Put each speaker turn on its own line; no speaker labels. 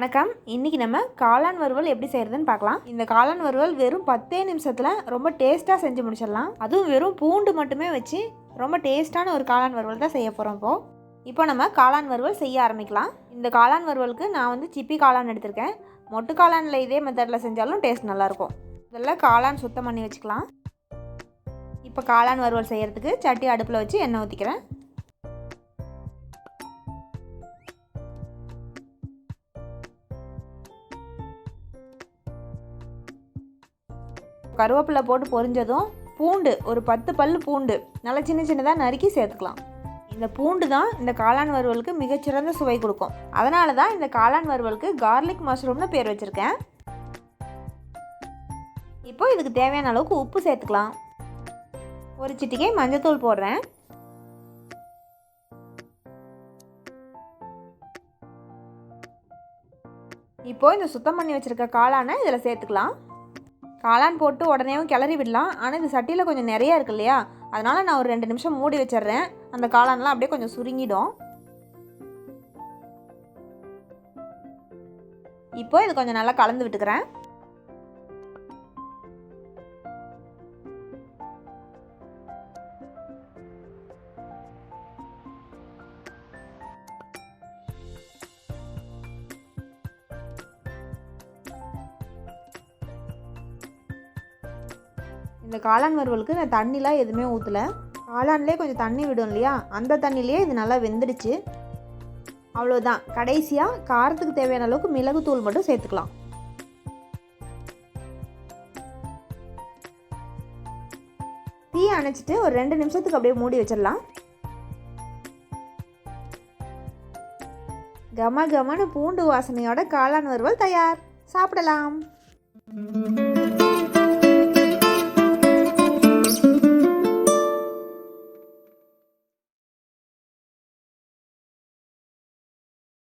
வணக்கம். இன்றைக்கி நம்ம காளான் வறுவல் எப்படி செய்கிறதுன்னு பார்க்கலாம். இந்த காளான் வறுவல் வெறும் 10 நிமிஷத்தில் ரொம்ப டேஸ்ட்டாக செஞ்சு முடிச்சிடலாம். அதுவும் வெறும் பூண்டு மட்டுமே வச்சு ரொம்ப டேஸ்ட்டான ஒரு காளான் வறுவல் தான் செய்ய போகிறோம். இப்போ நம்ம காளான் வறுவல் செய்ய ஆரம்பிக்கலாம். இந்த காளான் வறுவலுக்கு நான் சிப்பி காளான் எடுத்திருக்கேன். மொட்டு காளானில் இதே மெத்தடில் செஞ்சாலும் டேஸ்ட் நல்லாயிருக்கும். இதெல்லாம் காளான் சுத்தம் பண்ணி வச்சுக்கலாம். இப்போ காளான் வறுவல் செய்கிறதுக்கு சட்டி அடுப்பில் வச்சு எண்ணெய் ஊற்றிக்கிறேன். கருவேப்பிலை போட்டு பொரிஞ்சதும் பூண்டு ஒரு 10 பல்லு பூண்டு நல்லா சின்ன சின்னதாக நறுக்கி சேர்த்துக்கலாம். இந்த பூண்டு தான் இந்த காளான் வறுவலுக்கு மிகச்சிறந்த சுவை கொடுக்கும். அதனால தான் இந்த காளான் வறுவலுக்கு கார்லிக் மஷ்ரூம்னு பேர் வச்சுருக்கேன். இப்போ இதுக்கு தேவையான அளவுக்கு உப்பு சேர்த்துக்கலாம். ஒரு சிட்டிகை மஞ்சத்தூள் போடுறேன். இப்போ இந்த சுத்தம் பண்ணி வச்சுருக்க காளானை இதில் சேர்த்துக்கலாம். காளான் போட்டு உடனேவும் கிளறி விடலாம். ஆனால் இந்த சட்டியில் கொஞ்சம் நிறையா இருக்கு இல்லையா, அதனால் நான் ஒரு 2 நிமிஷம் மூடி வச்சிடுறேன். அந்த காளான்லாம் அப்படியே கொஞ்சம் சுருங்கிடும். இப்போ இது கொஞ்சம் நல்லா கலந்து விட்டுக்கிறேன். இந்த காளான் வறுவலுக்கு நான் தண்ணிலாம் எதுவுமே ஊற்றலை. காளான்லேயே கொஞ்சம் தண்ணி விடும் இல்லையா, அந்த தண்ணியிலே இது நல்லா வெந்துடுச்சு. அவ்வளோதான். கடைசியாக காரத்துக்கு தேவையான அளவுக்கு மிளகுத்தூள் மட்டும் சேர்த்துக்கலாம். தீ அணைச்சிட்டு ஒரு 2 நிமிஷத்துக்கு அப்படியே மூடி வச்சிடலாம். கம கமன்னு பூண்டு வாசனையோட காளான் வறுவல் தயார். சாப்பிடலாம்.